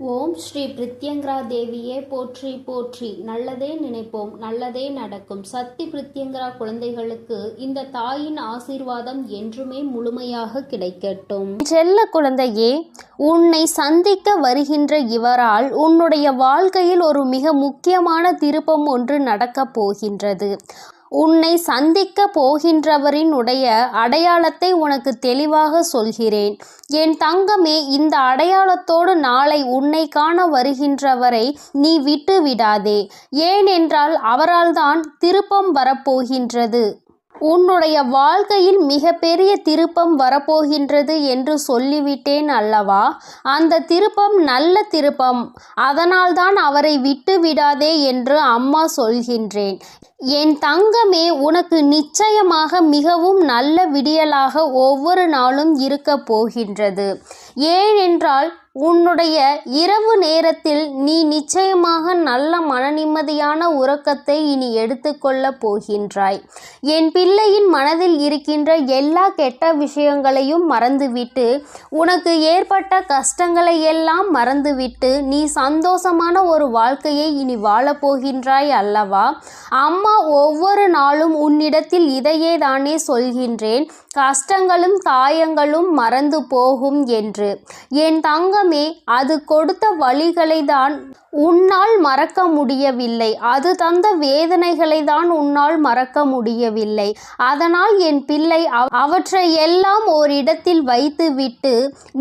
ஓம் ஸ்ரீ பிரித்யங்கரா தேவியே போற்றி போற்றி. நல்லதே நினைப்போம், நல்லதே நடக்கும். சக்தி பிரித்யங்கரா குழந்தைகளுக்கு இந்த தாயின் ஆசீர்வாதம் என்றுமே முழுமையாக கிடைக்கட்டும். செல்ல குழந்தையே, உன்னை சந்திக்க வருகின்ற இவரால் உன்னுடைய வாழ்க்கையில் ஒரு மிக முக்கியமான திருப்பம் ஒன்று நடக்கப் போகின்றது. உன்னை சந்திக்க போகின்றவரினுடைய அடையாளத்தை உனக்கு தெளிவாக சொல்கிறேன். என் தங்கமே, இந்த அடையாளத்தோடு நாளை உன்னை காண வருகின்றவரை நீ விட்டு விடாதே. ஏனென்றால் அவரால் தான் திருப்பம் வரப்போகின்றது. உன்னுடைய வாழ்க்கையில் மிகப்பெரிய திருப்பம் வரப்போகின்றது என்று சொல்லிவிட்டேன் அல்லவா? அந்த திருப்பம் நல்ல திருப்பம். அதனால்தான் அவரை விட்டு விடாதே என்று அம்மா சொல்கின்றேன். என் தங்கமே, உனக்கு நிச்சயமாக மிகவும் நல்ல விடியலாக ஒவ்வொரு நாளும் இருக்க போகின்றது. ஏனென்றால் உன்னுடைய இரவு நேரத்தில் நீ நிச்சயமாக நல்ல மனநிம்மதியான உறக்கத்தை இனி எடுத்துக்கொள்ளப் போகின்றாய். என் பிள்ளையின் மனதில் இருக்கின்ற எல்லா கெட்ட விஷயங்களையும் மறந்துவிட்டு, உனக்கு ஏற்பட்ட கஷ்டங்களை எல்லாம் மறந்துவிட்டு நீ சந்தோஷமான ஒரு வாழ்க்கையை இனி வாழப்போகின்றாய் அல்லவா? அம்மா ஒவ்வொரு நாளும் உன்னிடத்தில் இதையே தானே சொல்கின்றேன், கஷ்டங்களும் காயங்களும் மறந்து போகும் என்று. என் தங்கமே, அது கொடுத்த வழிகளை தான் உன்னால் மறக்க முடியவில்லை. அது தந்த வேதனைகளை தான் உன்னால் மறக்க முடியவில்லை. அதனால் என் பிள்ளை, அவற்றை எல்லாம் ஓரிடத்தில் வைத்துவிட்டு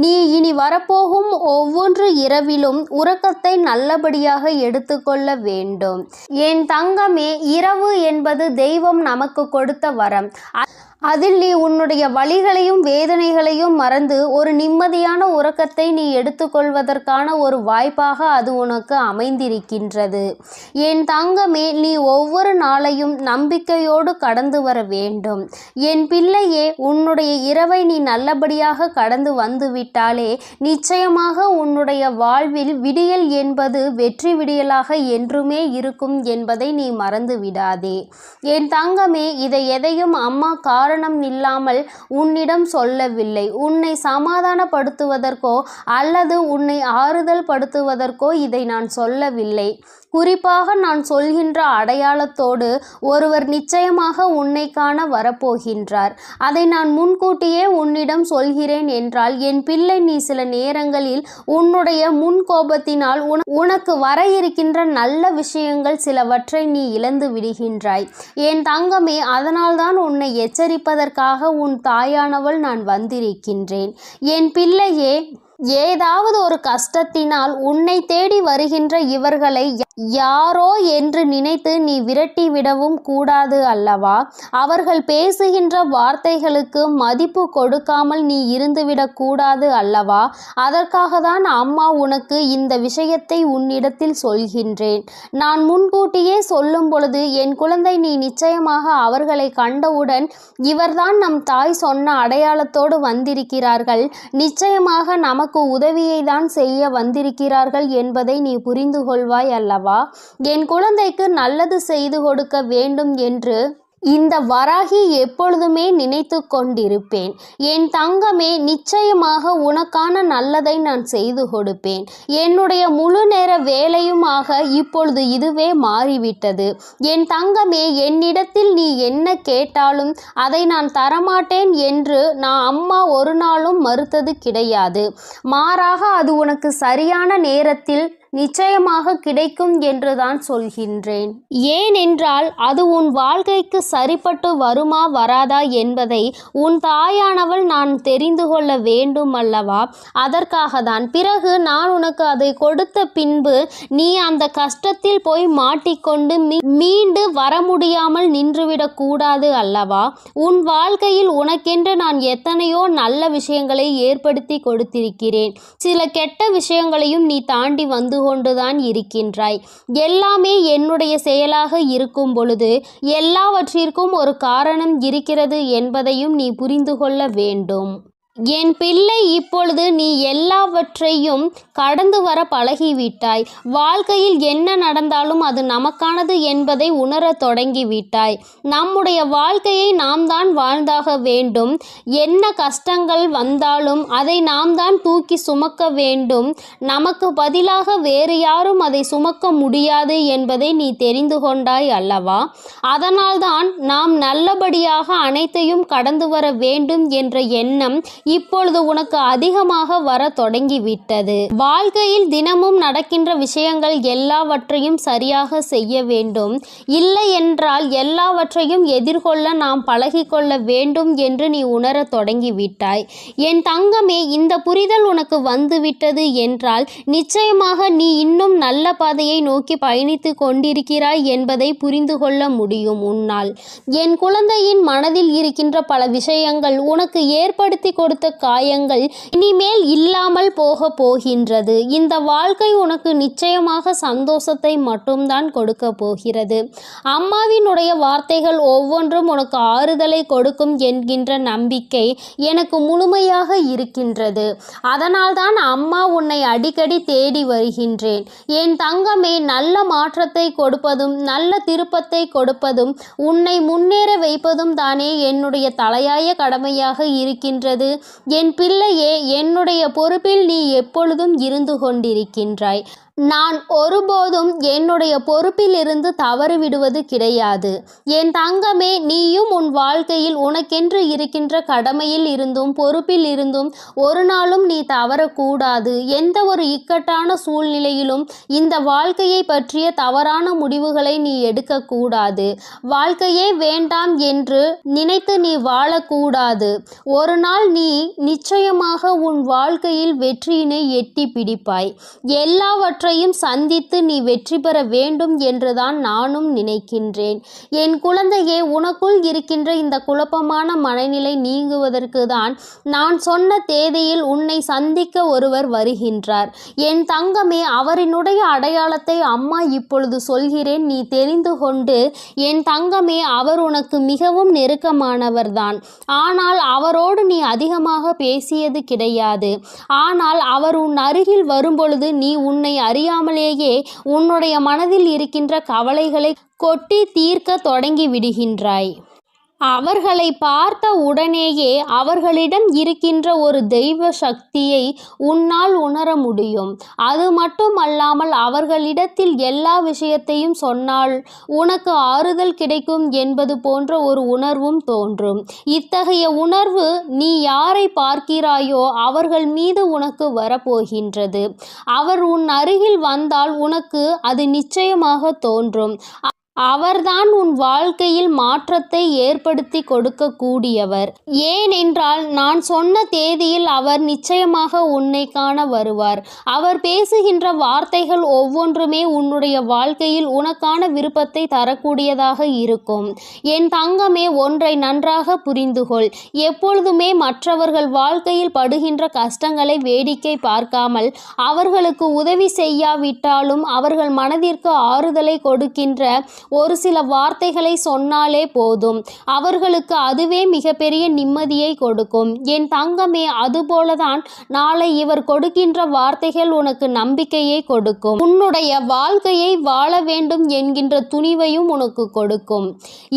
நீ இனி வரப்போகும் ஒவ்வொரு இரவிலும் உறக்கத்தை நல்லபடியாக எடுத்துக்கொள்ள வேண்டும். என் தங்கமே, இரவு என்பது தெய்வம் நமக்கு கொடுத்த வரம். அதில் நீ உன்னுடைய வலிகளையும் வேதனைகளையும் மறந்து ஒரு நிம்மதியான உறக்கத்தை நீ எடுத்துக்கொள்வதற்கான ஒரு வாய்ப்பாக அது உனக்கு அமைந்திருக்கின்றது. என் தங்கமே, நீ ஒவ்வொரு நாளையும் நம்பிக்கையோடு கடந்து வர வேண்டும். என் பிள்ளையே, உன்னுடைய இரவை நீ நல்லபடியாக கடந்து வந்துவிட்டாலே நிச்சயமாக உன்னுடைய வாழ்வில் விடியல் என்பது வெற்றி விடியலாக என்றுமே இருக்கும் என்பதை நீ மறந்து விடாதே. என் தங்கமே, இதை எதையும் அம்மா காரணம் இல்லாமல் உன்னிடம் சொல்லவில்லை. உன்னை சமாதானப்படுத்துவதற்கோ அல்லது உன்னை ஆறுதல் படுத்துவதற்கோ இதை நான் சொல்லவில்லை. குறிப்பாக நான் சொல்கின்ற அடையாளத்தோடு ஒருவர் நிச்சயமாக உன்னை காண வரப்போகின்றார். அதை நான் முன்கூட்டியே உன்னிடம் சொல்கிறேன் என்றால் என் பிள்ளை, நீ சில நேரங்களில் உன்னுடைய முன்கோபத்தினால் உனக்கு வர இருக்கின்ற நல்ல விஷயங்கள் சிலவற்றை நீ இழந்து விடுகின்றாய். என் தங்கமே, அதனால்தான் உன்னை எச்சரிப்பதற்காக உன் தாயானவள் நான் வந்திருக்கின்றேன். என் பிள்ளையே, ஏதாவது ஒரு கஷ்டத்தினால் உன்னை தேடி வருகின்ற இவர்களை யாரோ என்று நினைத்து நீ விரட்டி விடவும் கூடாது அல்லவா? அவர்கள் பேசுகின்ற வார்த்தைகளுக்கு மதிப்பு கொடுக்காமல் நீ இருந்துவிடக் கூடாது அல்லவா? அதற்காக தான் அம்மா உனக்கு இந்த விஷயத்தை உன்னிடத்தில் சொல்கின்றேன். நான் முன்கூட்டியே சொல்லும் பொழுது, என் குழந்தை, நீ நிச்சயமாக அவர்களை கண்டவுடன் இவர்தான் நம் தாய் சொன்ன அடையாளத்தோடு வந்திருக்கிறார்கள், நிச்சயமாக நமக்கு உதவியை தான் செய்ய வந்திருக்கிறார்கள் என்பதை நீ புரிந்து கொள்வாய் அல்லவா? என் குழந்தைக்கு நல்லது செய்து கொடுக்க வேண்டும் என்று இந்த வராகி எப்பொழுதுமே நினைத்து கொண்டிருப்பேன். என் தங்கமே, நிச்சயமாக உனக்கான நல்லதை நான் செய்து கொடுப்பேன். என்னுடைய முழு நேர வேலையுமாக இப்பொழுது இதுவே மாறிவிட்டது. என் தங்கமே, என்னிடத்தில் நீ என்ன கேட்டாலும் அதை நான் தரமாட்டேன் என்று நான் அம்மா ஒரு நாளும் மறுத்தது கிடையாது. மாறாக அது உனக்கு சரியான நேரத்தில் நிச்சயமாக கிடைக்கும் என்று தான் சொல்கின்றேன். ஏனென்றால் அது உன் வாழ்க்கைக்கு சரிப்பட்டு வருமா வராதா என்பதை உன் தாயானவள் நான் தெரிந்து கொள்ள வேண்டும் அல்லவா? அதற்காக தான். பிறகு நான் உனக்கு அதை கொடுத்த பின்பு நீ அந்த கஷ்டத்தில் போய் மாட்டிக்கொண்டு மீண்டு வர முடியாமல் நின்றுவிடக் கூடாது அல்லவா? உன் வாழ்க்கையில் உனக்கென்று நான் எத்தனையோ நல்ல விஷயங்களை ஏற்படுத்தி கொடுத்திருக்கிறேன். சில கெட்ட விஷயங்களையும் நீ தாண்டி வந்து கொண்டுதான் இருக்கின்றாய். எல்லாமே என்னுடைய செயலாக இருக்கும் பொழுது எல்லாவற்றிற்கும் ஒரு காரணம் இருக்கிறது என்பதையும் நீ புரிந்து கொள்ள வேண்டும். என் பிள்ளை, இப்பொழுது நீ எல்லாவற்றையும் கடந்து வர பழகிவிட்டாய். வாழ்க்கையில் என்ன நடந்தாலும் அது நமக்கானது என்பதை உணரத் தொடங்கிவிட்டாய். நம்முடைய வாழ்க்கையை நாம் தான் வாழ்ந்தாக வேண்டும். என்ன கஷ்டங்கள் வந்தாலும் அதை நாம் தான் தூக்கி சுமக்க வேண்டும். நமக்கு பதிலாக வேறு யாரும் அதை சுமக்க முடியாது என்பதை நீ தெரிந்து கொண்டாய் அல்லவா? அதனால்தான் நாம் நல்லபடியாக அனைத்தையும் கடந்து வர வேண்டும் என்ற எண்ணம் இப்பொழுது உனக்கு அதிகமாக வர தொடங்கிவிட்டது. வாழ்க்கையில் தினமும் நடக்கின்ற விஷயங்கள் எல்லாவற்றையும் சரியாக செய்ய வேண்டும். இல்லை என்றால் எல்லாவற்றையும் எதிர்கொள்ள நாம் பழகிக்கொள்ள வேண்டும் என்று நீ உணரத் தொடங்கிவிட்டாய். என் தங்கமே, இந்த புரிதல் உனக்கு வந்துவிட்டது என்றால் நிச்சயமாக நீ இன்னும் நல்ல பாதையை நோக்கி பயணித்து கொண்டிருக்கிறாய் என்பதை புரிந்து கொள்ள முடியும் உன்னால். என் குழந்தையின் மனதில் இருக்கின்ற பல விஷயங்கள், உனக்கு ஏற்படுத்தி கொடுத்த காயங்கள் இனிமேல் இல்லாமல் போகின்றது. இந்த வாழ்க்கை உனக்கு நிச்சயமாக சந்தோஷத்தை மட்டும்தான் கொடுக்க போகிறது. அம்மாவினுடைய வார்த்தைகள் ஒவ்வொன்றும் உனக்கு ஆறுதலை கொடுக்கும் என்கின்ற நம்பிக்கை எனக்கு முழுமையாக இருக்கின்றது. அதனால்தான் அம்மா உன்னை அடிக்கடி தேடி வருகின்றேன். என் தங்கமே, நல்ல மாற்றத்தை கொடுப்பதும் நல்ல திருப்பத்தை கொடுப்பதும் உன்னை முன்னேற வைப்பதும் தானே என்னுடைய தலையாய கடமையாக இருக்கின்றது. என் பிள்ளையே, என்னுடைய பொறுப்பில் நீ எப்பொழுதும் இருந்து கொண்டிருக்கின்றாய். நான் ஒருபோதும் என்னுடைய பொறுப்பிலிருந்து தவறிவிடுவது கிடையாது. என் தங்கமே, நீயும் உன் வாழ்க்கையில் உனக்கென்று இருக்கின்ற கடமையில் இருந்தும் பொறுப்பில் இருந்தும் ஒரு நாளும் நீ தவறக்கூடாது. எந்த ஒரு இக்கட்டான சூழ்நிலையிலும் இந்த வாழ்க்கையை பற்றிய தவறான முடிவுகளை நீ எடுக்கக்கூடாது. வாழ்க்கையே வேண்டாம் என்று நினைத்து நீ வாழக்கூடாது. ஒரு நாள் நீ நிச்சயமாக உன் வாழ்க்கையில் வெற்றியினை எட்டி பிடிப்பாய். எல்லாவற்றையும் சந்தித்து நீ வெற்றி பெற வேண்டும் என்றுதான் நானும் நினைக்கின்றேன். என் குழந்தையே, உனக்குள் இருக்கின்ற இந்த குழப்பமான மனநிலை நீங்குவதற்கு தான் நான் சொன்ன தேதியில் உன்னை சந்திக்க ஒருவர் வருகின்றார். என் தங்கமே, அவரினுடைய அடையாளத்தை அம்மா இப்பொழுது சொல்கிறேன், நீ தெரிந்து கொண்டு. என் தங்கமே, அவர் உனக்கு மிகவும் நெருக்கமானவர்தான். ஆனால் அவரோடு நீ அதிகமாக பேசியது கிடையாது. ஆனால் அவர் உன் அருகில் வரும்பொழுது நீ உன்னை அறியாமலேயே உன்னுடைய மனதில் இருக்கின்ற கவலைகளை கொட்டி தீர்க்க தொடங்கி விடுகின்றாய். அவர்களை பார்த்த உடனேயே அவர்களிடம் இருக்கின்ற ஒரு தெய்வ சக்தியை உன்னால் உணர முடியும். அது மட்டுமல்லாமல் அவர்களிடத்தில் எல்லா விஷயத்தையும் சொன்னால் உனக்கு ஆறுதல் கிடைக்கும் என்பது போன்ற ஒரு உணர்வும் தோன்றும். இத்தகைய உணர்வு நீ யாரை பார்க்கிறாயோ அவர்கள் மீது உனக்கு வரப்போகின்றது. அவர் உன் அருகில் வந்தால் உனக்கு அது நிச்சயமாக தோன்றும். அவர்தான் உன் வாழ்க்கையில் மாற்றத்தை ஏற்படுத்தி கொடுக்கக்கூடியவர். ஏனென்றால் நான் சொன்ன தேதியில் அவர் நிச்சயமாக உன்னை காண வருவார். அவர் பேசுகின்ற வார்த்தைகள் ஒவ்வொன்றுமே உன்னுடைய வாழ்க்கையில் உனக்கான விருப்பத்தை தரக்கூடியதாக இருக்கும். என் தங்கமே, ஒன்றை நன்றாக புரிந்துகொள். எப்பொழுதுமே மற்றவர்கள் வாழ்க்கையில் படுகின்ற கஷ்டங்களை வேடிக்கை பார்க்காமல் அவர்களுக்கு உதவி செய்யாவிட்டாலும் அவர்கள் மனதிற்கு ஆறுதலை கொடுக்கின்ற ஒரு சில வார்த்தைகளை சொன்னாலே போதும். அவர்களுக்கு அதுவே மிகப்பெரிய நிம்மதியை கொடுக்கும். என் தங்கமே, அதுபோலதான் நாளை இவர் கொடுக்கின்ற வார்த்தைகள் உனக்கு நம்பிக்கையை கொடுக்கும். உன்னுடைய வாழ்க்கையை வாழ வேண்டும் என்கின்ற துணிவையும் உனக்கு கொடுக்கும்.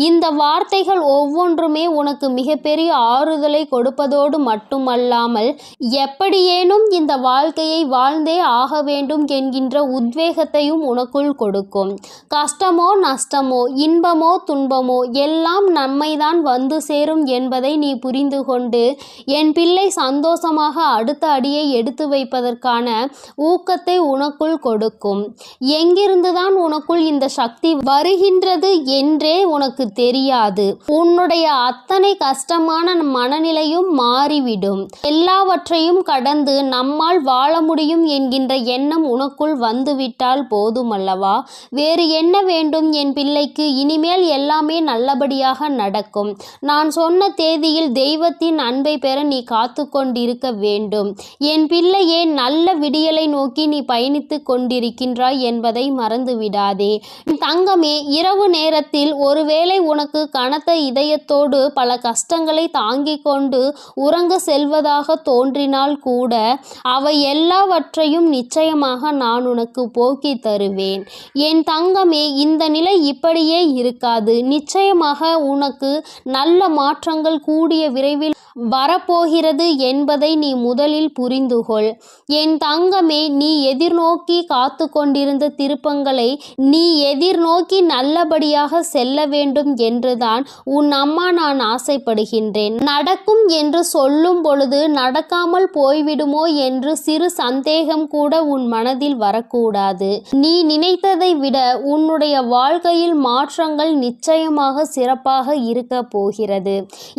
இந்த வார்த்தைகள் ஒவ்வொன்றுமே உனக்கு மிகப்பெரிய ஆறுதலை கொடுப்பதோடு மட்டுமல்லாமல் எப்படியேனும் இந்த வாழ்க்கையை வாழ்ந்தே ஆக வேண்டும் என்கின்ற உத்வேகத்தையும் உனக்குள் கொடுக்கும். கஷ்டமோ நஷ்டமோ இன்பமோ துன்பமோ எல்லாம் நம்மைதான் வந்து சேரும் என்பதை நீ புரிந்து கொண்டு என் பிள்ளை சந்தோஷமாக அடுத்த அடியை எடுத்து வைப்பதற்கான ஊக்கத்தை உனக்குள் கொடுக்கும். எங்கிருந்துதான் உனக்குள் இந்த சக்தி வருகின்றது என்றே உனக்கு தெரியாது. உன்னுடைய அத்தனை கஷ்டமான மனநிலையும் மாறிவிடும். எல்லாவற்றையும் கடந்து நம்மால் வாழ முடியும் என்கின்ற எண்ணம் உனக்குள் வந்துவிட்டால் போதுமல்லவா? வேறு என்ன வேண்டும் என் பிள்ளைக்கு இனிமேல் எல்லாமே நல்லபடியாக நடக்கும். நான் சொன்ன தேதியில் தெய்வத்தின் அன்பை பெற நீ காத்து கொண்டிருக்க வேண்டும். என் பிள்ளையே, நல்ல விடியலை நோக்கி நீ பயணித்து கொண்டிருக்கின்றாய் என்பதை மறந்து விடாதே. தங்கமே, இரவு நேரத்தில் ஒருவேளை உனக்கு கனத்த இதயத்தோடு பல கஷ்டங்களை தாங்கிக் கொண்டு உறங்க செல்வதாக தோன்றினால் கூட அவை எல்லாவற்றையும் நிச்சயமாக நான் உனக்கு போக்கி தருவேன். என் தங்கமே, இந்த நிலை இப்படியே இருக்காது. நிச்சயமாக உனக்கு நல்ல மாற்றங்கள் கூடிய விரைவில் வரப்போகிறது என்பதை நீ முதலில் புரிந்துகொள். என் தங்கமே, நீ எதிர்நோக்கி காத்து கொண்டிருந்த திருப்பங்களை நீ எதிர்நோக்கி நல்லபடியாக செல்ல வேண்டும் என்றுதான் உன் அம்மா நான் ஆசைப்படுகின்றேன். நடக்கும் என்று சொல்லும் பொழுது நடக்காமல் போய்விடுமோ என்று சிறு சந்தேகம் கூட உன் மனதில் வரக்கூடாது. நீ நினைத்ததை விட உன்னுடைய வாழ்க்கையில் மாற்றங்கள் நிச்சயமாக சிறப்பாக இருக்க போகிறது.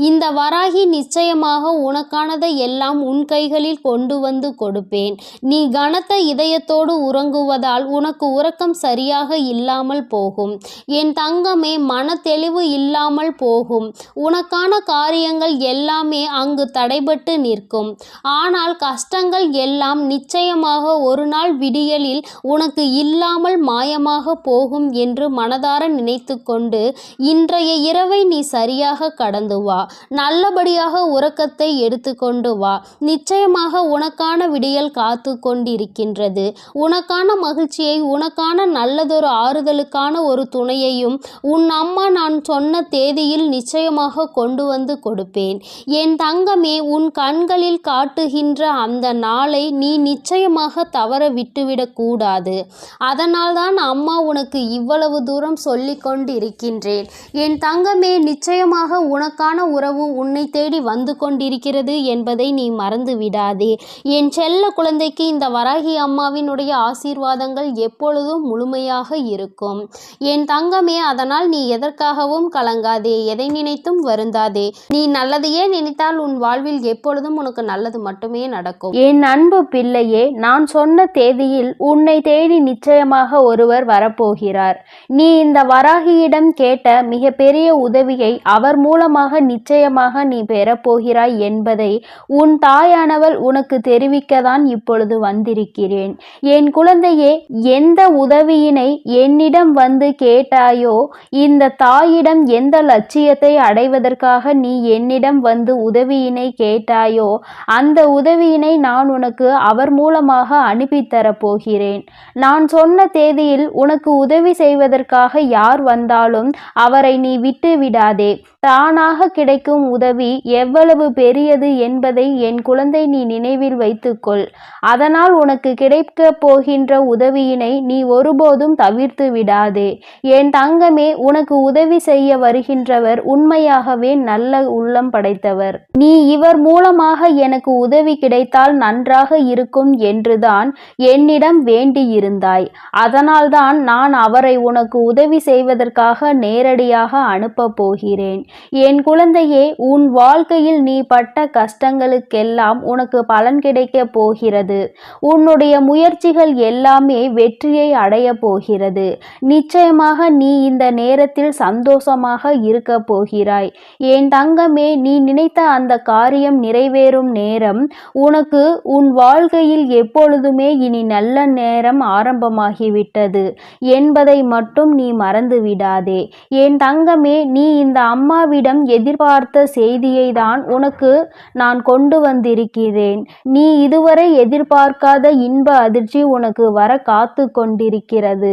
இந்த வராகி நிச்சயமாக உனக்கானதை எல்லாம் உன் கைகளில் கொண்டு வந்து கொடுப்பேன். நீ கனத்த இதயத்தோடு உறங்குவதால் உனக்கு உறக்கம் சரியாக இல்லாமல் போகும். என் தங்கமே, மன தெளிவு இல்லாமல் போகும். உனக்கான காரியங்கள் எல்லாமே அங்கு தடைபட்டு நிற்கும். ஆனால் கஷ்டங்கள் எல்லாம் நிச்சயமாக ஒரு நாள் விடியலில் உனக்கு இல்லாமல் மாயமாக போகும் என்று மனதார நினைத்து கொண்டு இன்றைய இரவை நீ சரியாக கடந்து வா. நல்லபடியாக உறக்கத்தை எடுத்துக்கொண்டு வா. நிச்சயமாக உனக்கான விடியல் காத்து கொண்டிருக்கின்றது. உனக்கான மகிழ்ச்சியை, உனக்கான நல்லதொரு ஆறுதலுக்கான ஒரு துணையையும் உன் அம்மா நான் சொன்ன தேதியில் நிச்சயமாக கொண்டு வந்து கொடுப்பேன். என் தங்கமே, உன் கண்களில் காட்டுகின்ற அந்த நாளை நீ நிச்சயமாக தவற விட்டுவிடக் கூடாது. அதனால்தான் அம்மா உனக்கு இவ்வளவு தூரம் சொல்லிக் கொண்டிருக்கின்றேன். என் தங்கமே, நிச்சயமாக உனக்கான உறவு உன்னை தேடி வந்து கொண்டிருக்கிறது என்பதை நீ மறந்து விடாதே. என் செல்ல குழந்தைக்கு இந்த வராகி அம்மாவினுடைய ஆசீர்வாதங்கள் எப்பொழுதும் முழுமையாக இருக்கும். என் தங்கமே, அதனால் நீ எதற்காகவும் கலங்காதே, எதை நினைத்தும் வருந்தாதே. நீ நல்லதையே நினைத்தால் உன் வாழ்வில் எப்பொழுதும் உனக்கு நல்லது மட்டுமே நடக்கும். என் அன்பு பிள்ளையே, நான் சொன்ன தேதியில் உன்னை தேடி நிச்சயமாக ஒருவர் வரப்போகிறார். நீ இந்த வராகியிடம் கேட்ட மிகப்பெரிய உதவியை அவர் மூலமாக நிச்சயமாக நீ பெறப்போகிறாய் என்பதை உன் தாயானவள் உனக்கு தெரிவிக்கத்தான் இப்பொழுது வந்திருக்கிறேன். என் குழந்தையே, எந்த உதவியினை என்னிடம் வந்து கேட்டாயோ, இந்த தாயிடம் எந்த லட்சியத்தை அடைவதற்காக நீ என்னிடம் வந்து உதவியினை கேட்டாயோ, அந்த உதவியினை நான் உனக்கு அவர் மூலமாக அனுப்பித்தரப் போகிறேன். நான் சொன்ன தேதியில் உனக்கு உதவி செய்வதற்காக யார் வந்தாலும் அவரை நீ விட்டு விடாதே. தானாக கிடைக்கும் உதவி எவ்வளவு பெரியது என்பதை என் குழந்தை நீ நினைவில் வைத்துக்கொள். அதனால் உனக்கு கிடைக்க போகின்ற உதவியினை நீ ஒருபோதும் தவிர்த்து விடாதே. என் தங்கமே, உனக்கு உதவி செய்ய வருகின்றவர் உண்மையாகவே நல்ல உள்ளம் படைத்தவர். நீ இவர் மூலமாக எனக்கு உதவி கிடைத்தால் நன்றாக இருக்கும் என்றுதான் என்னிடம் வேண்டியிருந்தாய். அதனால்தான் நான் அவரை உனக்கு உதவி செய்வதற்காக நேரடியாக அனுப்பப் போகிறேன். என் குழந்தையே, உன் வாழ்க்கையில் நீ பட்ட கஷ்டங்களுக்கெல்லாம் உனக்கு பலன் கிடைக்க போகிறது. உன்னுடைய முயற்சிகள் எல்லாமே வெற்றியை அடைய போகிறது. நிச்சயமாக நீ இந்த நேரத்தில் சந்தோஷமாக இருக்க போகிறாய். என் தங்கமே, நீ நினைத்த அந்த காரியம் நிறைவேறும் நேரம் உனக்கு உன் வாழ்க்கையில் எப்பொழுதுமே இனி நல்ல நேரம் ஆரம்பமாகிவிட்டது என்பதை மட்டும் நீ மறந்து விடாதே. என் தங்கமே, நீ இந்த அம்மாவிடம் எதிர்பார்த்த செய்தியை தான் உனக்கு நான் கொண்டு வந்திருக்கிறேன். நீ இதுவரை எதிர்பார்க்காத இன்ப அதிர்ச்சி உனக்கு வர காத்து கொண்டிருக்கிறது.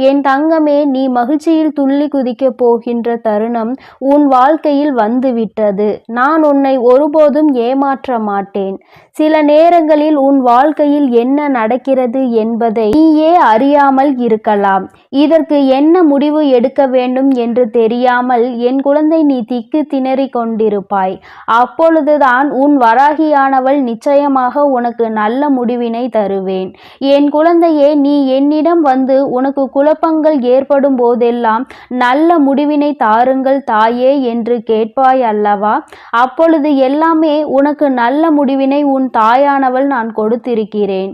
என் தங்கமே, நீ மகிழ்ச்சியில் துள்ளி குதிக்க போகின்ற தருணம் உன் வாழ்க்கையில் வந்துவிட்டது. நான் உன்னை ஒருபோதும் ஏமாற்ற மாட்டேன். சில நேரங்களில் உன் வாழ்க்கையில் என்ன நடக்கிறது என்பதை நீயே அறியாமல் இருக்கலாம். இதற்கு என்ன முடிவு எடுக்க வேண்டும் என்று தெரியாமல் என் குழந்தை நீ நீ திக்கு திணறி கொண்டிருப்பாய். அப்பொழுதுதான் உன் வராகியானவள் நிச்சயமாக உனக்கு நல்ல முடிவினை தருவேன். என் குழந்தையே, நீ என்னிடம் வந்து உனக்கு குழப்பங்கள் ஏற்படும் போதெல்லாம் நல்ல முடிவினை தாருங்கள் தாயே என்று கேட்பாய் அல்லவா? அப்பொழுது எல்லாமே உனக்கு நல்ல முடிவினை உன் தாயானவள் நான் கொடுத்திருக்கிறேன்.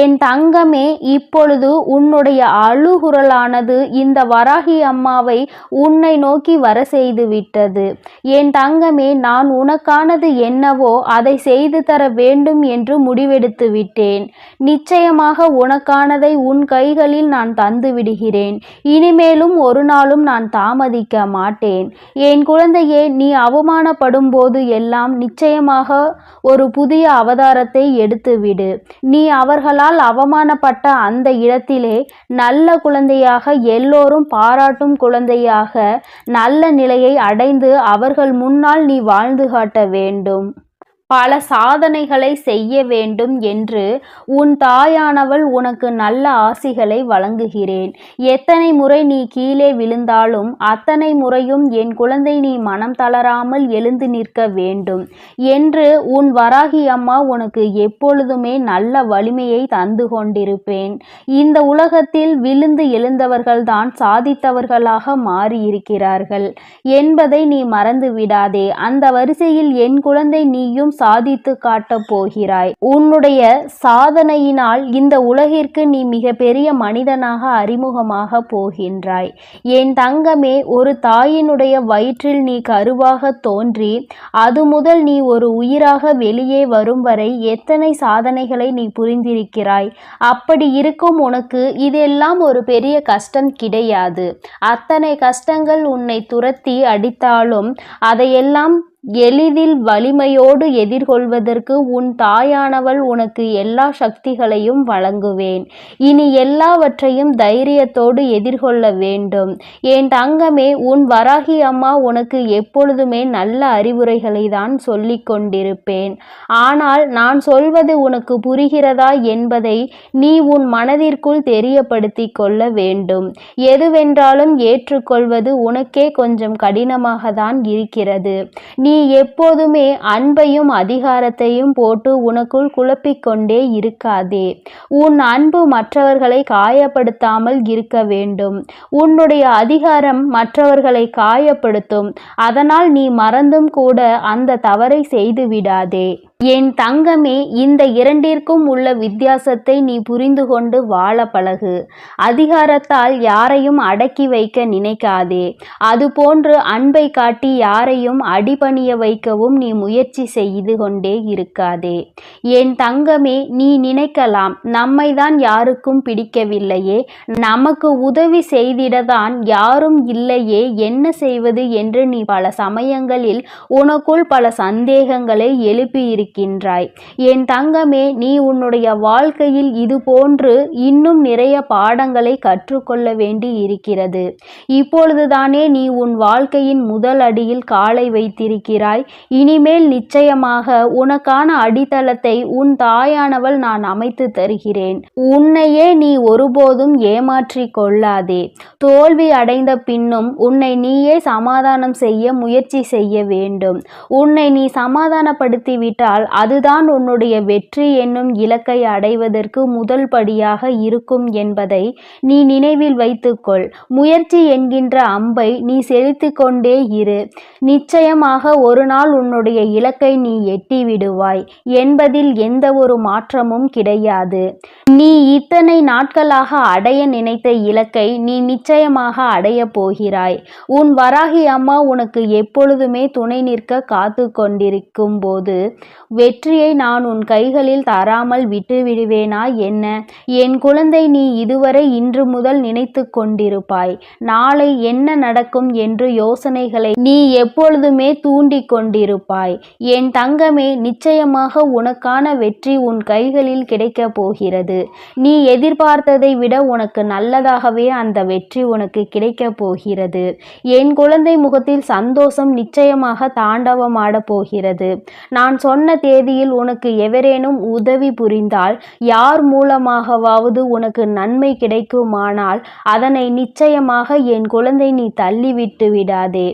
என் தங்கமே, இப்பொழுது உன்னுடைய அழுகுரலானது இந்த வராகி அம்மாவை உன்னை நோக்கி வர செய்து விட்டது. என் தங்கமே, நான் உனக்கானது என்னவோ அதை செய்து தர வேண்டும் என்று முடிவெடுத்து விட்டேன். நிச்சயமாக உனக்கானதை உன் கைகளில் நான் தந்து விடுகிறேன். இனிமேலும் ஒரு நாளும் நான் தாமதிக்க மாட்டேன். என் குழந்தையே, நீ அவமானப்படும் போது எல்லாம் நிச்சயமாக ஒரு புதிய அவதாரத்தை எடுத்துவிடு. நீ அவர்களால் அவமானப்பட்ட அந்த இடத்திலே நல்ல குழந்தையாக, எல்லோரும் பாராட்டும் குழந்தையாக நல்ல நிலையை அடைந்து அவர்கள் முன்னால் நீ வாழ்ந்து காட்ட வேண்டும். பல சாதனைகளை செய்ய வேண்டும் என்று உன் தாயானவள் உனக்கு நல்ல ஆசிகளை வழங்குகிறேன். எத்தனை முறை நீ கீழே விழுந்தாலும் அத்தனை முறையும் என் குழந்தை நீ மனம் தளராமல் எழுந்து நிற்க வேண்டும் என்று உன் வராகி அம்மா உனக்கு எப்பொழுதுமே நல்ல வலிமையை தந்து கொண்டிருப்பேன். இந்த உலகத்தில் விழுந்து எழுந்தவர்கள்தான் சாதித்தவர்களாக மாறியிருக்கிறார்கள் என்பதை நீ மறந்து விடாதே. அந்த வரிசையில் என் குழந்தை நீயும் சாதித்து காட்டப் போகிறாய். உன்னுடைய சாதனையினால் இந்த உலகிற்கு நீ மிக பெரிய மனிதனாக அறிமுகமாக போகின்றாய். என் தங்கமே, ஒரு தாயினுடைய வயிற்றில் நீ கருவாக தோன்றி அது முதல் நீ ஒரு உயிராக வெளியே வரும் வரை எத்தனை சாதனைகளை நீ புரிந்திருக்கிறாய். அப்படி இருக்கும் உனக்கு இதெல்லாம் ஒரு பெரிய கஷ்டம் கிடையாது. அத்தனை கஷ்டங்கள் உன்னை துரத்தி அடித்தாலும் அதையெல்லாம் எளிதில் வலிமையோடு எதிர்கொள்வதற்கு உன் தாயானவள் உனக்கு எல்லா சக்திகளையும் வழங்குவேன். இனி எல்லாவற்றையும் தைரியத்தோடு எதிர்கொள்ள வேண்டும். என் தங்கமே, உன் வராகி அம்மா உனக்கு எப்பொழுதுமே நல்ல அறிவுரைகளை தான் சொல்லிக் கொண்டிருப்பேன். ஆனால் நான் சொல்வது உனக்கு புரிகிறதா என்பதை நீ உன் மனதிற்குள் தெரியப்படுத்தி கொள்ள வேண்டும். எதுவென்றாலும் ஏற்றுக்கொள்வது உனக்கே கொஞ்சம் கடினமாக தான் இருக்கிறது. நீ எப்போதுமே அன்பையும் அதிகாரத்தையும் போட்டு உனக்குள் குழப்பிக்கொண்டே இருக்காதே. உன் அன்பு மற்றவர்களை காயப்படுத்தாமல் இருக்க வேண்டும். உன்னுடைய அதிகாரம் மற்றவர்களை காயப்படுத்தும். அதனால் நீ மறந்தும் கூட அந்த தவறை செய்து விடாதே. என் தங்கமே, இந்த இரண்டிற்கும் உள்ள வித்தியாசத்தை நீ புரிந்து கொண்டு வாழ பழகு. அதிகாரத்தால் யாரையும் அடக்கி வைக்க நினைக்காதே. அதுபோன்று அன்பை காட்டி யாரையும் அடிபணிய வைக்கவும் நீ முயற்சி செய்து கொண்டே இருக்காதே. என் தங்கமே, நீ நினைக்கலாம், நம்மை தான் யாருக்கும் பிடிக்கவில்லையே, நமக்கு உதவி செய்திடதான் யாரும் இல்லையே, என்ன செய்வது என்று நீ பல சமயங்களில் உனக்குள் பல சந்தேகங்களை எழுப்பியிருக்கிறாய். என் தங்கமே, நீ உன்னுடைய வாழ்க்கையில் இது போன்று இன்னும் நிறைய பாடங்களை கற்றுக்கொள்ள வேண்டி இருக்கிறது. இப்பொழுதுதானே நீ உன் வாழ்க்கையின் முதல் அடியில் காலை வைத்திருக்கிறாய். இனிமேல் நிச்சயமாக உனக்கான அடித்தளத்தை உன் தாயானவள் நான் அமைத்து தருகிறேன். உன்னையே நீ ஒருபோதும் ஏமாற்றி கொள்ளாதே. தோல்வி அடைந்த பின்னும் உன்னை நீயே சமாதானம் செய்ய முயற்சி செய்ய வேண்டும். உன்னை நீ சமாதானப்படுத்தி விட்டால் அதுதான் உன்னுடைய வெற்றி என்னும் இலக்கை அடைவதற்கு முதல் படியாக இருக்கும் என்பதை நீ நினைவில் வைத்துக்கொள். முயற்சி என்கின்ற அம்பை நீ செலுத்தி கொண்டே இரு. நிச்சயமாக ஒரு நாள் உன்னுடைய இலக்கை நீ எட்டி விடுவாய் என்பதில் எந்த ஒரு மாற்றமும் கிடையாது. நீ இத்தனை நாட்களாக அடைய நினைத்த இலக்கை நீ நிச்சயமாக அடைய போகிறாய். உன் வராகி அம்மா உனக்கு எப்பொழுதுமே துணை நிற்க காத்து கொண்டிருக்கும் போது வெற்றியை நான் உன் கைகளில் தராமல் விட்டு விடுவேனா என்ன? என் குழந்தை, நீ இதுவரை இன்று முதல் நினைத்து கொண்டிருப்பாய். நாளை என்ன நடக்கும் என்று யோசனைகளை நீ எப்பொழுதுமே தூண்டி கொண்டிருப்பாய். என் தங்கமே, நிச்சயமாக உனக்கான வெற்றி உன் கைகளில் கிடைக்கப் போகிறது. நீ எதிர்பார்த்ததை விட உனக்கு நல்லதாகவே அந்த வெற்றி உனக்கு கிடைக்கப் போகிறது. என் குழந்தை முகத்தில் சந்தோஷம் நிச்சயமாக தாண்டவமாட போகிறது. நான் சொன்ன தேதியில் உனக்கு எவரேனும் உதவி புரிந்தால், யார் மூலமாகவாவது உனக்கு நன்மை கிடைக்குமானால் அதனை நிச்சயமாக என் குழந்தை நீ தள்ளிவிட்டு விடாதே.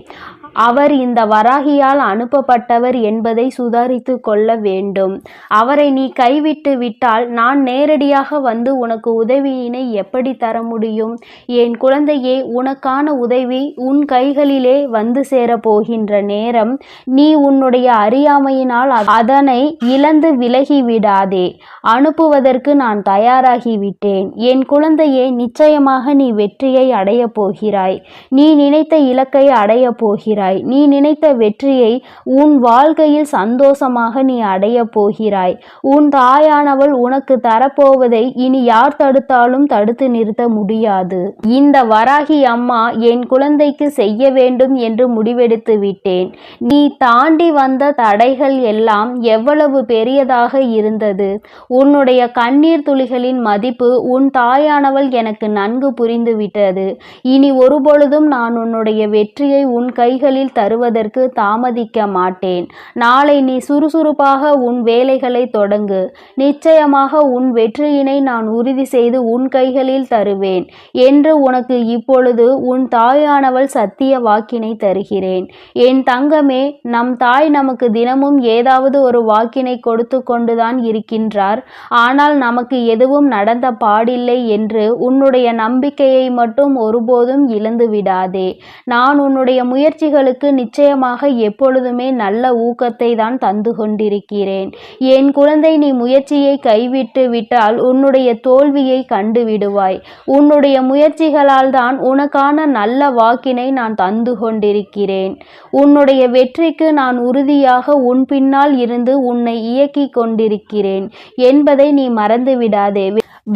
அவர் இந்த வராகியால் அனுப்பப்பட்டவர் என்பதை சுதாரித்து கொள்ள வேண்டும். அவரை நீ கைவிட்டு விட்டால் நான் நேரடியாக வந்து உனக்கு உதவியினை எப்படி தர முடியும்? என் குழந்தையே, உனக்கான உதவி உன் கைகளிலே வந்து சேரப்போகின்ற நேரம். நீ உன்னுடைய அறியாமையினால் அதனை இழந்து விலகிவிடாதே. அனுப்புவதற்கு நான் தயாராகிவிட்டேன். என் குழந்தையே, நிச்சயமாக நீ வெற்றியை அடையப் போகிறாய். நீ நினைத்த இலக்கை அடையப் போகிறாய். நீ நினைத்த வெற்றியை உன் வாழ்க்கையில் சந்தோஷமாக நீ அடையப் போகிறாய். உன் தாயானவள் உனக்கு தரப்போவதை இனி யார் தடுத்தாலும் தடுத்து நிறுத்த முடியாது. இந்த வராகி அம்மா என் குழந்தைக்கு செய்ய வேண்டும் என்று முடிவெடுத்து விட்டேன். நீ தாண்டி வந்த தடைகள் எல்லாம் எவ்வளவு பெரியதாக இருந்தது. உன்னுடைய கண்ணீர் துளிகளின் மதிப்பு உன் தாயானவள் எனக்கு நன்கு புரிந்துவிட்டது. இனி ஒருபொழுதும் நான் உன்னுடைய வெற்றியை உன் கைகளில் தருவதற்கு தாமதிக்க மாட்டேன். நாளை நீ சுறுசுறுப்பாக உன் வேலைகளை தொடங்கு. நிச்சயமாக உன் வெற்றியினை நான் உறுதி செய்து உன் கைகளில் தருவேன் என்று உனக்கு இப்பொழுது உன் தாயானவள் சத்திய வாக்கினை தருகிறேன். என் தங்கமே, நம் தாய் நமக்கு தினமும் ஏதாவது ஒரு வாக்கினை கொடுத்து கொண்டுதான் இருக்கின்றார். ஆனால் நமக்கு எதுவும் நடந்த பாடில்லை என்று உன்னுடைய நம்பிக்கையை மட்டும் ஒருபோதும் இழந்து விடாதே. நான் உன்னுடைய முயற்சிகளுக்கு நிச்சயமாக எப்பொழுதுமே நல்ல ஊக்கத்தை தான் தந்து கொண்டிருக்கிறேன். என் குழந்தை, நீ முயற்சியை கைவிட்டு விட்டால் உன்னுடைய தோல்வியை கண்டு விடுவாய். உன்னுடைய முயற்சிகளால் தான் உனக்கான நல்ல வாக்கினை நான் தந்து கொண்டிருக்கிறேன். உன்னுடைய வெற்றிக்கு நான் உறுதியாக உன் பின்னால் இருந்து உன்னை இயக்கி கொண்டிருக்கிறேன் என்பதை நீ மறந்து விடாதே.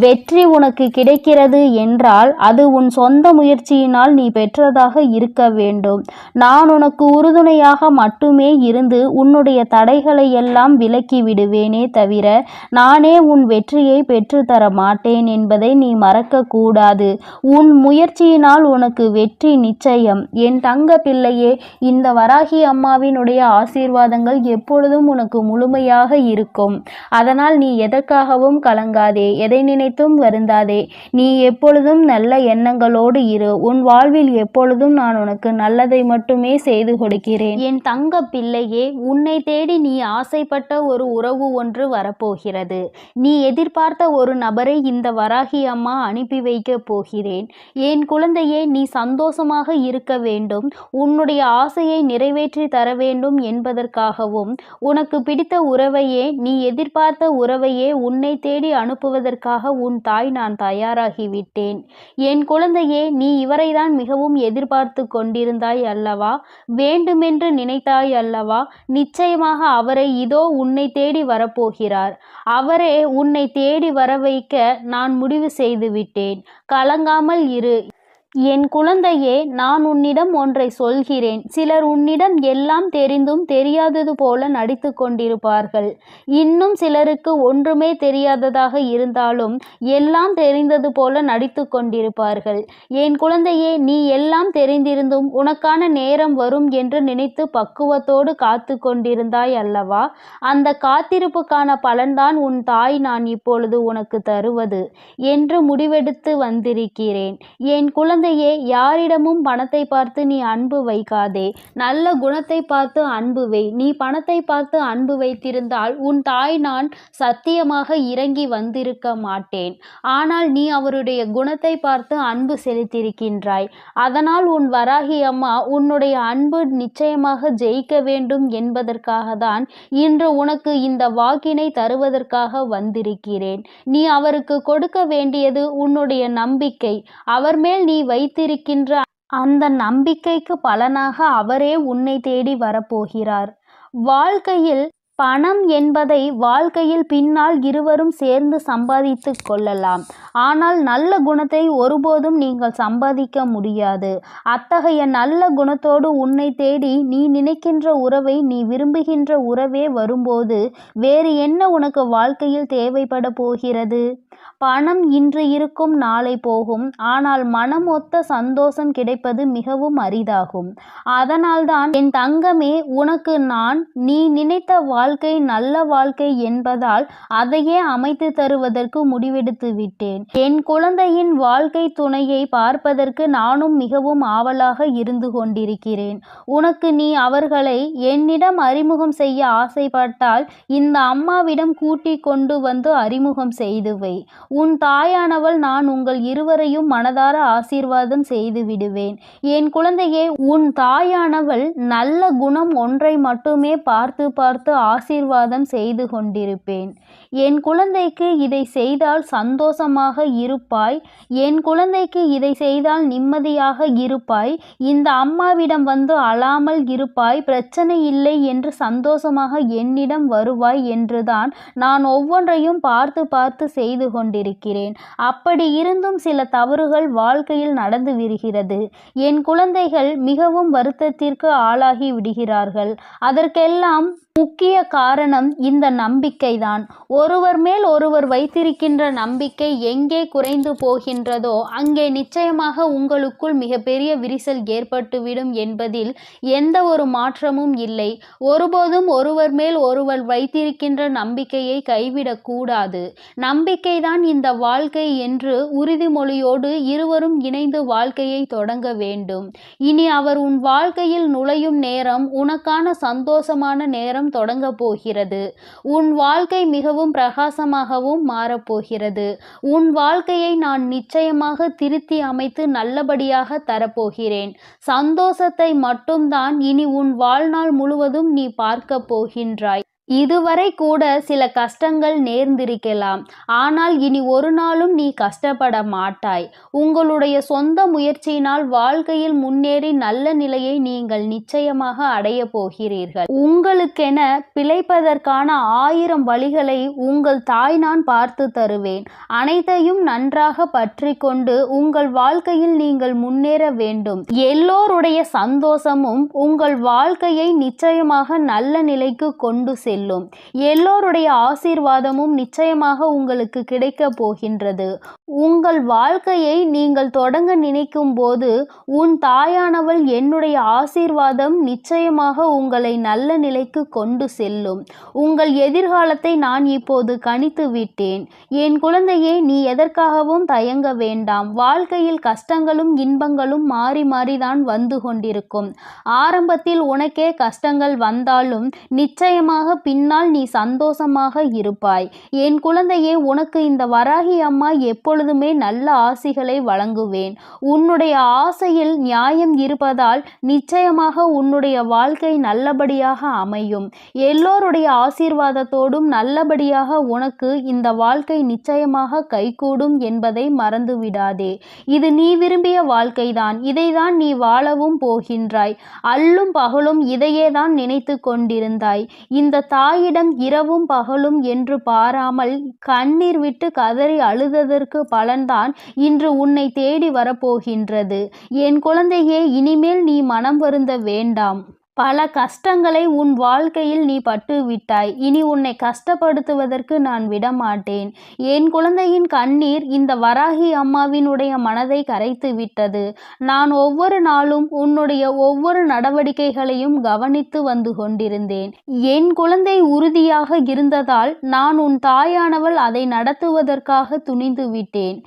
வெற்றி உனக்கு கிடைக்கிறது என்றால் அது உன் சொந்த முயற்சியினால் நீ பெற்றதாக இருக்க வேண்டும். நான் உனக்கு உறுதுணையாக மட்டுமே இருந்து உன்னுடைய தடைகளை எல்லாம் விலக்கி விடுவேனே தவிர நானே உன் வெற்றியை பெற்றுத்தர மாட்டேன் என்பதை நீ மறக்க கூடாது. உன் முயற்சியினால் உனக்கு வெற்றி நிச்சயம். என் தங்க பிள்ளையே, இந்த வராகி அம்மாவினுடைய ஆசீர்வாதங்கள் எப்பொழுதும் உனக்கு முழுமையாக இருக்கும். அதனால் நீ எதற்காகவும் கலங்காதே, எதை நினைத்தும் வருந்தாதே. நீ எப்பொழுதும் நல்ல எண்ணங்களோடு இரு. உன் வாழ்வில் எப்பொழுதும் நான் உனக்கு நல்லதை மட்டுமே செய்து கொடுக்கிறேன். என் தங்க பிள்ளையே, உன்னை தேடி நீ ஆசைப்பட்ட ஒரு உறவு ஒன்று வரப்போகிறது. நீ எதிர்பார்த்த ஒரு நபரை இந்த வராகி அம்மா அனுப்பி வைக்க போகிறேன். என் குழந்தையே, நீ சந்தோஷமாக இருக்க வேண்டும், உன்னுடைய ஆசையை நிறைவேற்றி தர வேண்டும் என்பதற்காகவும் உனக்கு பிடித்த உறவையே, நீ எதிர்பார்த்த உறவையே உன்னை தேடி அனுப்புவதற்காக உன் தாய் நான் தயாராகிவிட்டேன். என் குழந்தையே, நீ இவரைதான் மிகவும் எதிர்பார்த்து கொண்டிருந்தாய் அல்லவா? வேண்டுமென்று நினைத்தாய் அல்லவா? நிச்சயமாக அவரை இதோ உன்னை தேடி வரப்போகிறார். அவரே உன்னை தேடி வர வைக்க நான் முடிவு செய்துவிட்டேன். கலங்காமல் இரு. என் குழந்தையே, நான் உன்னிடம் ஒன்றை சொல்கிறேன். சிலர் உன்னிடம் எல்லாம் தெரிந்தும் தெரியாதது போல நடித்து கொண்டிருப்பார்கள். இன்னும் சிலருக்கு ஒன்றுமே தெரியாததாக இருந்தாலும் எல்லாம் தெரிந்தது போல நடித்து கொண்டிருப்பார்கள். என் குழந்தையே, நீ எல்லாம் தெரிந்திருந்தும் உனக்கான நேரம் வரும் என்று நினைத்து பக்குவத்தோடு காத்து கொண்டிருந்தாய் அல்லவா? அந்த காத்திருப்புக்கான பலன்தான் உன் தாய் நான் இப்பொழுது உனக்கு தருவது என்று முடிவெடுத்து வந்திருக்கிறேன். என் குழந்தையே, யாரிடமும் பணத்தை பார்த்து நீ அன்பு வைக்காதே. நல்ல குணத்தை பார்த்து அன்பு வை. நீ பணத்தை பார்த்து அன்பு வைத்திருந்தால் உன் தாய் நான் சத்தியமாக இறங்கி வந்திருக்க மாட்டேன். ஆனால் நீ அவருடைய குணத்தை பார்த்து அன்பு செலுத்தியிருக்கின்றாய். அதனால் உன் வராகி அம்மா உன்னுடைய அன்பு நிச்சயமாக ஜெயிக்க வேண்டும் என்பதற்காக தான் இன்று உனக்கு இந்த வாக்கினை தருவதற்காக வந்திருக்கிறேன். நீ அவருக்கு கொடுக்க வேண்டியது உன்னுடைய நம்பிக்கை. அவர் மேல் நீ வைத்திருக்கின்ற அந்த நம்பிக்கைக்கு பலனாக அவரே உன்னை தேடி வரப்போகிறார். வாழ்க்கையில் பணம் என்பதை வாழ்க்கையில் பின்னால் இருவரும் சேர்ந்து சம்பாதித்து கொள்ளலாம். ஆனால் நல்ல குணத்தை ஒருபோதும் நீங்கள் சம்பாதிக்க முடியாது. அத்தகைய நல்ல குணத்தோடு உன்னை தேடி நீ நினைக்கின்ற உறவை, நீ விரும்புகின்ற உறவே வரும்போது வேறு என்ன உனக்கு வாழ்க்கையில் தேவைப்பட போகிறது? பணம் இன்று இருக்கும், நாளை போகும். ஆனால் மனம் ஒத்த சந்தோஷம் கிடைப்பது மிகவும் அரிதாகும். அதனால்தான் என் தங்கமே, உனக்கு நான் நீ நினைத்த வாழ்க்கை நல்ல வாழ்க்கை என்பதால் அதையே அமைத்து தருவதற்கு முடிவெடுத்து விட்டேன். என் குழந்தையின் வாழ்க்கை துணையை பார்ப்பதற்கு நானும் மிகவும் ஆவலாக இருந்து கொண்டிருக்கிறேன். உனக்கு நீ அவர்களை என்னிடம் அறிமுகம் செய்ய ஆசைப்பட்டால் இந்த அம்மாவிடம் கூட்டிக் கொண்டு வந்து அறிமுகம் செய்து வை. உன் தாயானவள் நான் உங்கள் இருவரையும் மனதார ஆசீர்வாதம் செய்து விடுவேன். என் குழந்தையே, உன் தாயானவள் நல்ல குணம் ஒன்றை மட்டுமே பார்த்து பார்த்து ஆசீர்வாதம் செய்து கொண்டிருப்பேன். என் குழந்தைக்கு இதை செய்தால் சந்தோஷமாக இருப்பாய். என் குழந்தைக்கு இதை செய்தால் நிம்மதியாக இருப்பாய். இந்த அம்மாவிடம் வந்து அழாமல் இருப்பாய். பிரச்சனை இல்லை என்று சந்தோஷமாக என்னிடம் வருவாய் என்றுதான் நான் ஒவ்வொன்றையும் பார்த்து பார்த்து செய்து கொண்டிருக்கிறேன். அப்படி இருந்தும் சில தவறுகள் வாழ்க்கையில் நடந்து வருகிறது. என் குழந்தைகள் மிகவும் வருத்தத்திற்கு ஆளாகி விடுகிறார்கள். அதற்கெல்லாம் முக்கிய காரணம் இந்த நம்பிக்கைதான். ஒருவர் மேல் ஒருவர் வைத்திருக்கின்ற நம்பிக்கை எங்கே குறைந்து போகின்றதோ அங்கே நிச்சயமாக உங்களுக்குள் மிகப்பெரிய விரிசல் ஏற்பட்டுவிடும் என்பதில் எந்த ஒரு மாற்றமும் இல்லை. ஒருபோதும் ஒருவர் மேல் ஒருவர் வைத்திருக்கின்ற நம்பிக்கையை கைவிடக்கூடாது. நம்பிக்கைதான் இந்த வாழ்க்கை என்று உறுதிமொழியோடு இருவரும் இணைந்து வாழ்க்கையை தொடங்க வேண்டும். இனி அவர் உன் வாழ்க்கையில் நுழையும் நேரம் உனக்கான சந்தோஷமான நேரம் தொடங்க போகிறது. உன் வாழ்க்கை மிகவும் பிரகாசமாகவும் மாறப்போகிறது. உன் வாழ்க்கையை நான் நிச்சயமாக திருத்தி அமைத்து நல்லபடியாக தரப்போகிறேன். சந்தோஷத்தை மட்டும்தான் இனி உன் வாழ்நாள் முழுவதும் நீ பார்க்க போகின்றாய். இதுவரை கூட சில கஷ்டங்கள் நேர்ந்திருக்கலாம். ஆனால் இனி ஒரு நாளும் நீ கஷ்டப்பட மாட்டாய். உங்களுடைய சொந்த முயற்சியினால் வாழ்க்கையில் முன்னேறி நல்ல நிலையை நீங்கள் நிச்சயமாக அடைய போகிறீர்கள். உங்களுக்கென பிழைப்பதற்கான 1000 வழிகளை உங்கள் தாய் நான் பார்த்து தருவேன். அனைத்தையும் நன்றாக பற்றி கொண்டு உங்கள் வாழ்க்கையில் நீங்கள் முன்னேற வேண்டும். எல்லோருடைய சந்தோஷமும் உங்கள் வாழ்க்கையை நிச்சயமாக நல்ல நிலைக்கு கொண்டு செல்லும். எல்லோருடைய ஆசீர்வாதமும் நிச்சயமாக உங்களுக்கு கிடைக்க போகின்றது. உங்கள் வாழ்க்கையை நீங்கள் தொடங்க நினைக்கும் போது உன் தாயானவள் என்னுடைய ஆசீர்வாதம் நிச்சயமாக உங்களை நல்ல நிலைக்கு கொண்டு செல்லும். உங்கள் எதிர்காலத்தை நான் இப்போது கணித்து விட்டேன். என் குழந்தையே, நீ எதற்காகவும் தயங்க வேண்டாம். வாழ்க்கையில் கஷ்டங்களும் இன்பங்களும் மாறி மாறிதான் வந்து கொண்டிருக்கும். ஆரம்பத்தில் உனக்கே கஷ்டங்கள் வந்தாலும் நிச்சயமாக பின்னால் நீ சந்தோஷமாக இருப்பாய். என் குழந்தையே, உனக்கு இந்த வராகி அம்மா எப்பொழுதுமே நல்ல ஆசிகளை வழங்குவேன். உன்னுடைய ஆசையில் நியாயம் இருப்பதால் நிச்சயமாக உன்னுடைய வாழ்க்கை நல்லபடியாக அமையும். எல்லோருடைய ஆசீர்வாதத்தோடும் நல்லபடியாக உனக்கு இந்த வாழ்க்கை நிச்சயமாக கைகூடும் என்பதை மறந்து விடாதே. இது நீ விரும்பிய வாழ்க்கைதான். இதைதான் நீ வாழவும் போகின்றாய். அல்லும் பகலும் இதையே தான் நினைத்து கொண்டிருந்தாய். இந்த தாயிடம் இரவும் பகலும் என்று பாராமல் கண்ணீர் விட்டு கதறி அழுததற்கு பலன்தான் இன்று உன்னை தேடி வரப்போகின்றது. என் குழந்தையே, இனிமேல் நீ மனம் வருந்த வேண்டாம். பல கஷ்டங்களை உன் வாழ்க்கையில் நீ பட்டு விட்டாய். இனி உன்னை கஷ்டப்படுத்துவதற்கு நான் விடமாட்டேன். என் குழந்தையின் கண்ணீர் இந்த வராகி அம்மாவினுடைய மனதை கரைத்து விட்டது. நான் ஒவ்வொரு நாளும் உன்னுடைய ஒவ்வொரு நடவடிக்கைகளையும் கவனித்து வந்து கொண்டிருந்தேன். என் குழந்தை உறுதியாக இருந்ததால் நான் உன் தாயானவள் அதை நடத்துவதற்காக துணிந்து விட்டேன்.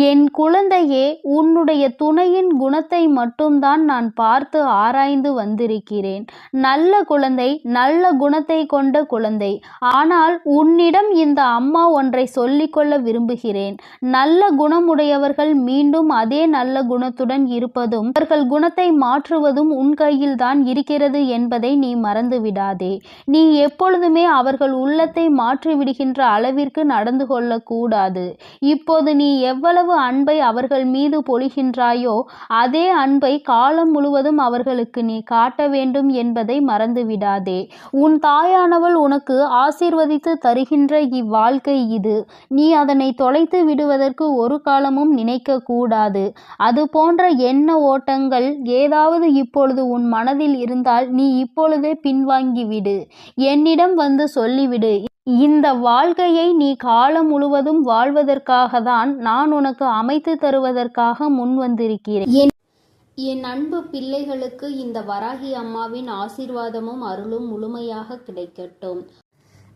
என் குழந்தையே, உன்னுடைய துணையின் குணத்தை மட்டும்தான் நான் பார்த்து ஆராய்ந்து வந்திருக்கிறேன். நல்ல குழந்தை, நல்ல குணத்தை கொண்ட குழந்தை. ஆனால் உன்னிடம் இந்த அம்மா ஒன்றை சொல்லிக்கொள்ள விரும்புகிறேன். நல்ல குணமுடையவர்கள் மீண்டும் அதே நல்ல குணத்துடன் இருப்பதும் அவர்கள் குணத்தை மாற்றுவதும் உன் கையில் தான் இருக்கிறது என்பதை நீ மறந்து விடாதே. நீ எப்பொழுதுமே அவர்கள் உள்ளத்தை மாற்றிவிடுகின்ற அளவிற்கு நடந்து கொள்ளக்கூடாது. இப்போது நீ எவ்வளவு அன்பை அவர்கள் மீது பொழிகின்றாயோ அதே அன்பை காலம் முழுவதும் அவர்களுக்கு நீ காட்ட வேண்டும் என்பதை மறந்துவிடாதே. உன் தாயானவள் உனக்கு ஆசீர்வதித்து தருகின்ற இவ்வாழ்க்கை இது. நீ அதனை தொலைத்து விடுவதற்கு ஒரு காலமும் நினைக்க கூடாது. அது போன்ற எண்ண ஓட்டங்கள் ஏதாவது இப்பொழுது உன் மனதில் இருந்தால் நீ இப்பொழுதே பின்வாங்கிவிடு. என்னிடம் வந்து சொல்லிவிடு. இந்த வாழ்க்கையை நீ காலம் முழுவதும் வாழ்வதற்காக தான் நான் உனக்கு அமைத்து தருவதற்காக முன் வந்திருக்கிறேன். என் அன்பு பிள்ளைகளுக்கு இந்த வராகி அம்மாவின் ஆசீர்வாதமும் அருளும் முழுமையாக கிடைக்கட்டும்.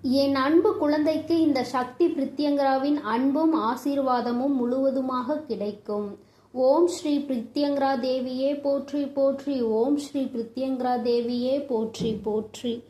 என் அன்பு குழந்தைக்கு இந்த சக்தி பிரித்யங்கராவின் அன்பும் ஆசீர்வாதமும் முழுவதுமாக கிடைக்கும். ஓம் ஸ்ரீ பிரித்யங்கரா தேவியே போற்றி போற்றி. ஓம் ஸ்ரீ பிரித்யங்கரா தேவியே போற்றி போற்றி.